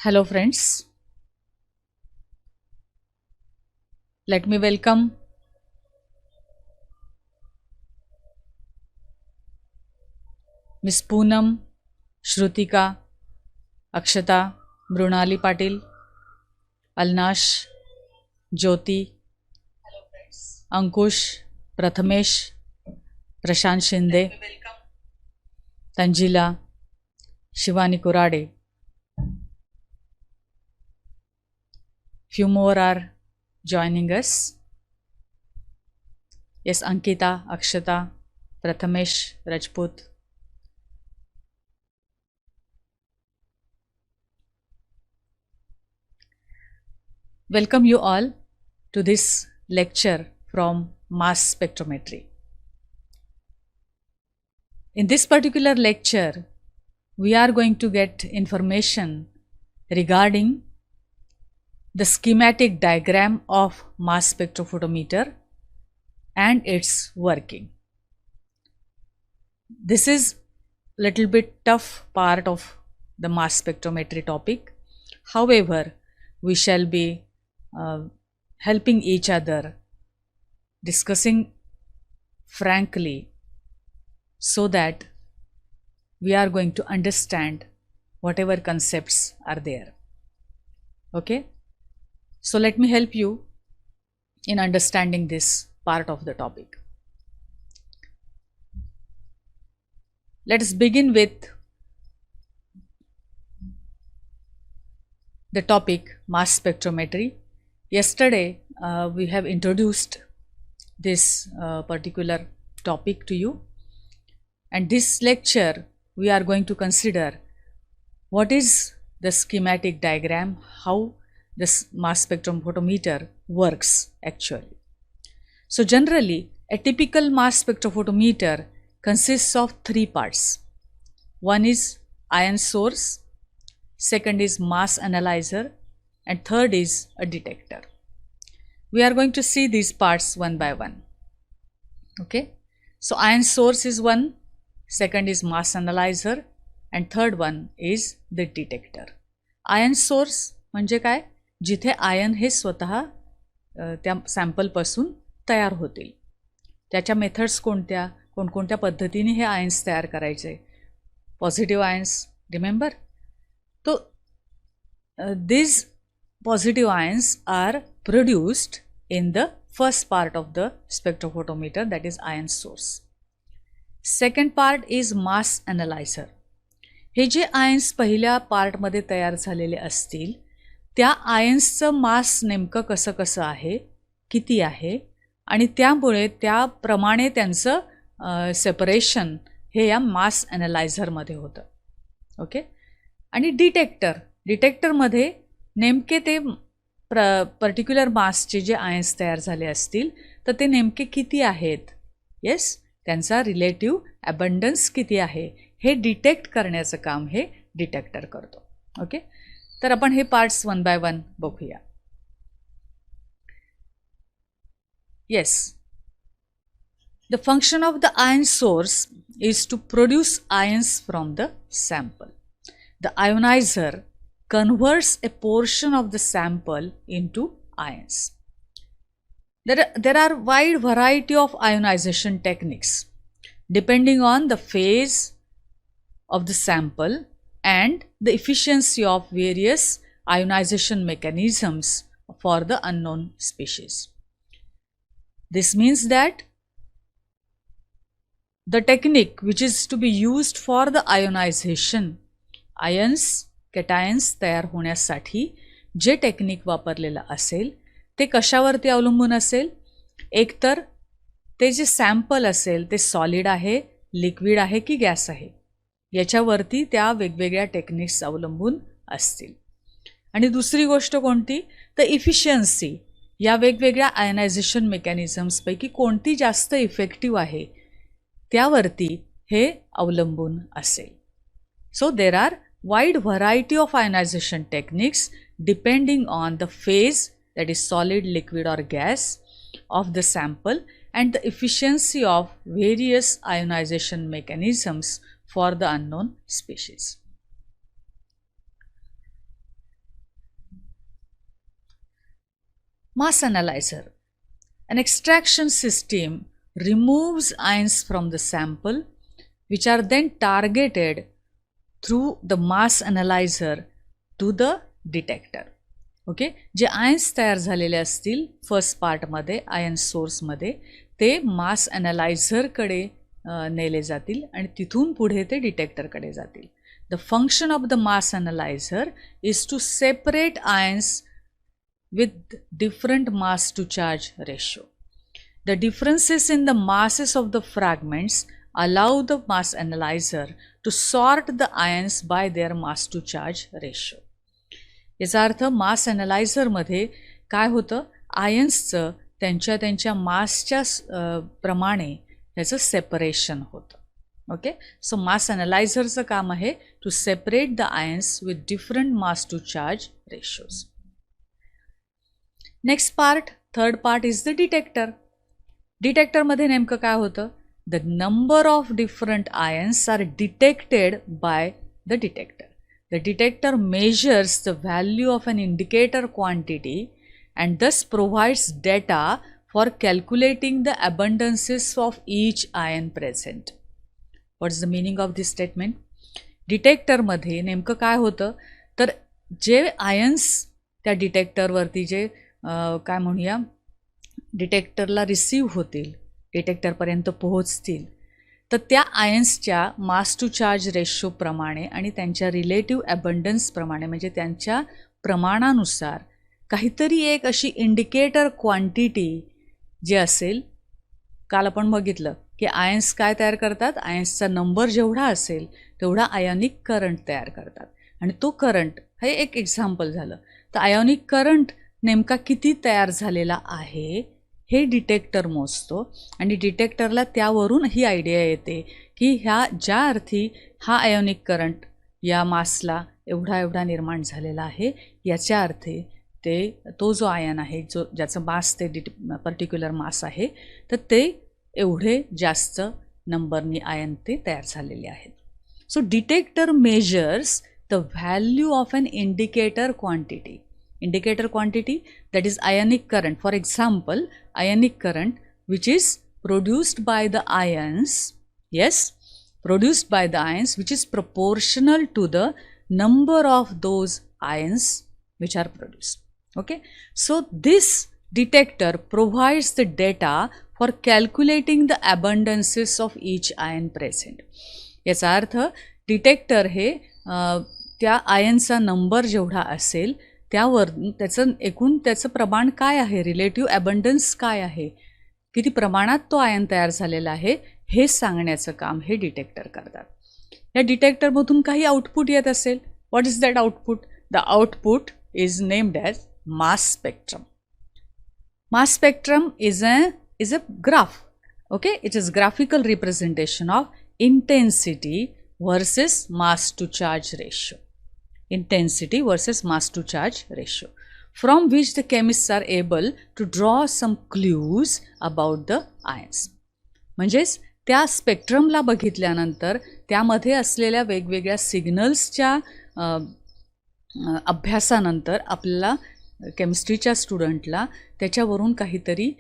Hello friends, let me welcome Miss Poonam, Shrutika, Akshata, Mrunali Patil, Alnash, Jyoti, Ankush, Prathamesh, Prashant Shinde, Tanjila, Shivani Kurade. Few more are joining us. Yes, Ankita, Akshata, Prathamesh, Rajput. Welcome you all to this lecture from mass spectrometry. In this particular lecture, we are going to get information regarding the schematic diagram of mass spectrophotometer and its working. This is little bit tough part of the mass spectrometry topic. However, we shall be helping each other, discussing frankly, so that we are going to understand whatever concepts are there. Okay, so let me help you in understanding this part of the topic. Let us begin with the topic mass spectrometry. Yesterday we have introduced this particular topic to you, and this lecture we are going to consider what is the schematic diagram, how this mass spectrophotometer works actually. So generally a typical mass spectrophotometer consists of three parts. One is ion source, second is mass analyzer, and third is a detector. We are going to see these parts one by one. Okay, so ion source is one, second is mass analyzer, and third one is the detector. Ion source म्हणजे काय, जिथे ion हे स्वतः त्या sample पासून तयार होतील. त्याच्या methods कोणत्या, कोणकोणत्या पद्धतीने हे आयन्स तयार करायचे. Positive ions, remember. तो these positive ions are produced in the first part of the spectrophotometer, that is ion source. Second part is mass analyzer. हे जे आयन्स पहिल्या पार्टमध्ये तयार झालेले असतील त्या आयन्सचं मास नेमकं कसं कसं आहे, किती आहे, आणि त्यामुळे त्याप्रमाणे त्यांचं सेपरेशन हे या मास ॲनालायझरमध्ये होतं. ओके, आणि डिटेक्टरमध्ये नेमके ते पर्टिक्युलर मासचे जे आयन्स तयार झाले असतील तर ते नेमके किती आहेत, येस, त्यांचा रिलेटिव्ह अबंडन्स किती आहे हे डिटेक्ट करण्याचं काम हे डिटेक्टर करतो. ओके, तर आपण हे पार्ट्स वन बाय वन बघूया. Yes, the function of the ion source is to produce ions from the sample. The ionizer converts a portion of the sample into ions. There are wide variety of ionization techniques depending on the phase of the sample and the efficiency of various ionization mechanisms for the unknown species. This means that the technique which is to be used for the ionization, ions कॅटायन्स तयार होण्यासाठी जे technique वापरलेलं असेल ते कशावरती अवलंबून असेल. एकतर ते जे sample असेल ते सॉलिड आहे, लिक्विड आहे की गॅस आहे, याच्यावरती त्या वेगवेगळ्या टेक्निक्स अवलंबून असतील. आणि दुसरी गोष्ट कोणती, तर इफिशियन्सी, या वेगवेगळ्या आयनायझेशन मेकॅनिझम्सपैकी कोणती जास्त इफेक्टिव्ह आहे त्यावरती हे अवलंबून असेल. So there are wide variety of ionization techniques depending on the phase, that is solid, liquid or gas, of the sample and the efficiency of various ionization mechanisms for the unknown species. Mass analyzer. An extraction system removes ions from the sample, which are then targeted through the mass analyzer to the detector. Okay, J ions तयार झालेले असतील first पार्टमध्ये ion सोर्समध्ये ते मास ॲनालायझरकडे नेले जातील आणि तिथून पुढे ते डिटेक्टरकडे जातील. The function of the mass analyser is to separate ions with different mass to charge ratio. The differences in the masses of the fragments allow the mass analyzer to sort the ions by their mass to charge ratio. याचा अर्थ मास ॲनालायझरमध्ये काय होतं, आयन्सचं त्यांच्या मासच्या प्रमाणे त्याचं separation होतं. Okay, सो मास ॲनालायझरचं काम आहे to separate the ions with different mass to charge ratios. Next part, third part is the detector. डिटेक्टरमध्ये नेमकं काय होतं, the number of different ions are detected by the detector. The detector measures the value of an indicator quantity and thus provides data for calculating the abundances of each ion present. What is the meaning of this statement? डिटेक्टरमध्ये नेमकं काय होतं, तर जे ions त्या डिटेक्टरवरती जे काय म्हणूया डिटेक्टरला receive होतील, डिटेक्टरपर्यंत पोहोचतील, तर त्या आयन्सच्या मास टू चार्ज रेशोप्रमाणे आणि त्यांच्या रिलेटिव्ह ॲबंडन्सप्रमाणे म्हणजे त्यांच्या प्रमाणानुसार काहीतरी एक अशी इंडिकेटर क्वांटिटी जे असेल, काल आपण बघितलं की आयन्स काय तयार करतात, आयन्सचा नंबर जेवढा असेल तेवढा आयोनिक करंट तयार करतात आणि तो करंट हे एक एक्झाम्पल झालं. तर आयोनिक करंट नेमका किती तयार झालेला आहे हे डिटेक्टर मोजतो आणि डिटेक्टरला त्यावरून ही आयडिया येते की ह्या ज्या अर्थी हा आयोनिक करंट या मासला एवढा निर्माण झालेला आहे, याच्या अर्थे तो जो आयन आहे जो ज्याचं मास ते पर्टिक्युलर मास आहे, तर ते एवढे जास्त नंबरनी आयन ते तयार झालेले आहेत. So detector measures the value of an indicator quantity. Indicator quantity, that is ionic current. For example, ionic current which is produced by the ions, yes, produced by the ions, which is proportional to the number of those ions which are produced. Okay, so this detector provides the data for calculating the abundances of each ion present. याचा अर्थ detector हे त्या आयनचा number जेवढा असेल त्यावर त्याचं प्रमाण काय आहे, relative ॲबंडन्स काय आहे, किती प्रमाणात तो आयन तयार झालेला आहे हे सांगण्याचं काम हे डिटेक्टर करतात. या डिटेक्टरमधून काही आउटपुट येत असेल. What is that output? The output is named as mass spectrum. Mass spectrum is a graph. Okay, it is graphical representation of intensity versus mass to charge ratio. Intensity versus mass to charge ratio, from which the chemists are able to draw some clues about the ions. म्हणजेच त्या स्पेक्ट्रमला बघितल्यानंतर त्यामध्ये असलेल्या वेगवेगळ्या सिग्नल्सच्या अभ्यासानंतर आपल्याला केमिस्ट्रीच्या स्टुडंटला त्याच्यावरून काहीतरी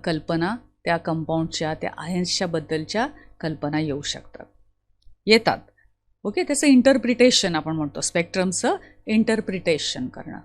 कल्पना त्या कंपाऊंडच्या त्या आयन्सच्या बद्दलच्या कल्पना येतात. ओके, त्याचं इंटरप्रिटेशन आपण म्हणतो, स्पेक्ट्रमचं इंटरप्रिटेशन करणं.